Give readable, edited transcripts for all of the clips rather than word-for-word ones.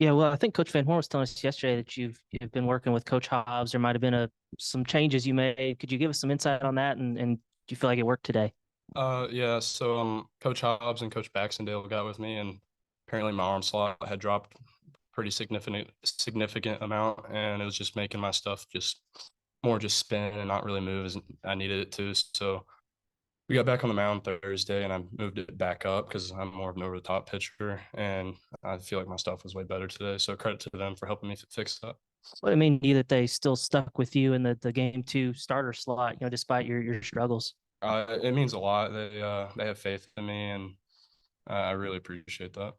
Yeah, well, I think Coach Van Horn was telling us yesterday that you've been working with Coach Hobbs. There might have been some changes you made. Could you give us some insight on that? And do you feel like it worked today? Yeah, so Coach Hobbs and Coach Baxendale got with me, and apparently my arm slot had dropped pretty significant amount, and it was just making my stuff just more just spin and not really move as I needed it to. So we got back on the mound Thursday, and I moved it back up because I'm more of an over the top pitcher, and I feel like my stuff was way better today. So credit to them for helping me fix that. Well, I mean, that they still stuck with you in the game two starter slot, despite your struggles. It means a lot. They have faith in me, and I really appreciate that.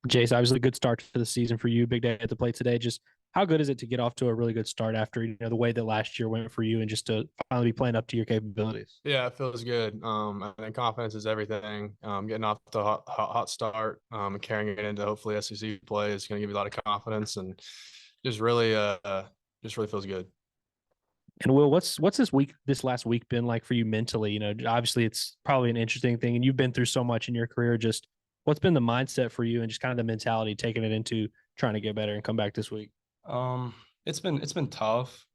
Jace, obviously a good start to the season for you. Big day at the plate today. Just how good is it to get off to a really good start after the way that last year went for you, and just to finally be playing up to your capabilities? Yeah, it feels good. I think confidence is everything. Getting off the hot start, and carrying it into hopefully SEC play is going to give you a lot of confidence, and just really, just really feels good. And Will, what's this last week been like for you mentally? Obviously it's probably an interesting thing, and you've been through so much in your career. Just what's been the mindset for you, and just kind of the mentality taking it into trying to get better and come back this week? Um, it's been tough.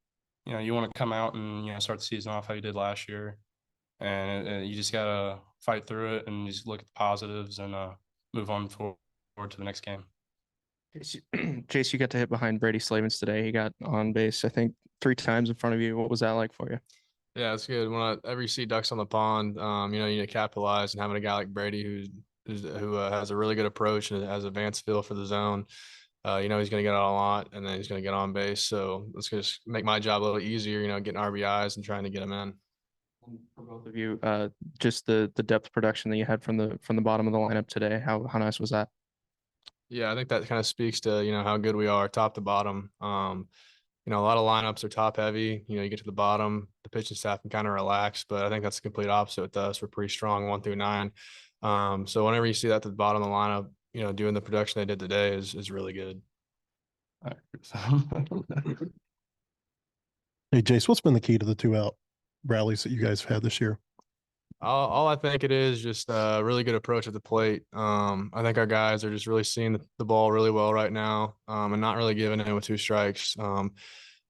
You want to come out and start the season off how you did last year, and you just gotta fight through it and just look at the positives and move on forward to the next game. Jace, you got to hit behind Brady Slavens today. He got on base, I think, 3 times in front of you. What was that like for you? Yeah, it's good. Whenever you see ducks on the pond, you need to capitalize, and having a guy like Brady who has a really good approach and has advanced feel for the zone. He's going to get out a lot, and then he's going to get on base. So let's just make my job a little easier. Getting RBIs and trying to get them in. For both of you, just the depth production that you had from the bottom of the lineup today. How nice was that? Yeah, I think that kind of speaks to how good we are, top to bottom. A lot of lineups are top heavy. You get to the bottom, the pitching staff can kind of relax, but I think that's the complete opposite with us. We're pretty strong 1 through 9. So whenever you see that at the bottom of the lineup, doing the production they did today is really good. Hey, Jace, what's been the key to the 2-out rallies that you guys have had this year? All I think it is just a really good approach at the plate. I think our guys are just really seeing the ball really well right now, and not really giving in with 2 strikes.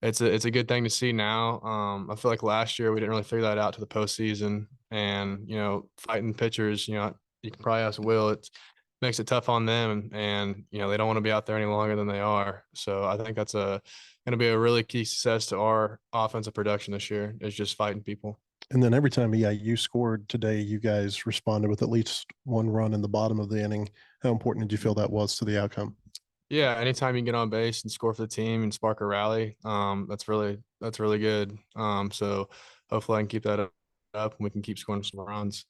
It's a good thing to see now. I feel like last year we didn't really figure that out to the postseason, and fighting pitchers, you can probably ask Will. It makes it tough on them, and they don't want to be out there any longer than they are. So I think that's going to be a really key success to our offensive production this year, is just fighting people. And then every time you scored today, you guys responded with at least 1 run in the bottom of the inning. How important did you feel that was to the outcome? Yeah, anytime you can get on base and score for the team and spark a rally, that's really good. So hopefully I can keep that up and we can keep scoring some runs.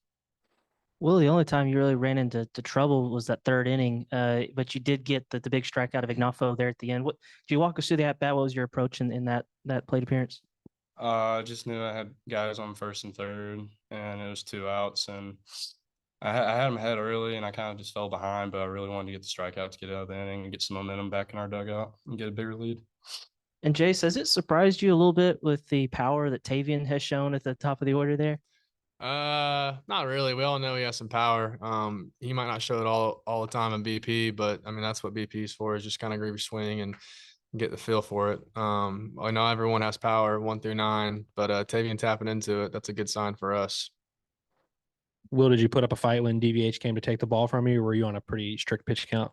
Well, the only time you really ran into trouble was that third inning, but you did get the big strikeout of Ignoffo there at the end. What do you walk us through that? What was your approach in that plate appearance? I just knew I had guys on first and third, and it was 2 outs, and I had them ahead early, and I kind of just fell behind, but I really wanted to get the strikeout to get out of the inning and get some momentum back in our dugout and get a bigger lead. And Jace, has it surprised you a little bit with the power that Tavian has shown at the top of the order there? Not really. We all know he has some power. He might not show it all the time in BP, but I mean that's what BP is for, is just kind of agree swing and get the feel for it. I know everyone has power 1 through 9, but Tavian tapping into it, that's a good sign for us. Will, did you put up a fight when DVH came to take the ball from you, or were you on a pretty strict pitch count?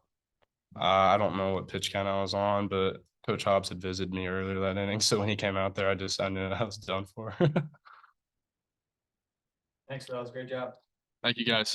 I don't know what pitch count I was on, but Coach Hobbs had visited me earlier that inning, so when he came out there, I knew I was done for. Thanks, Will. That was a great job. Thank you guys.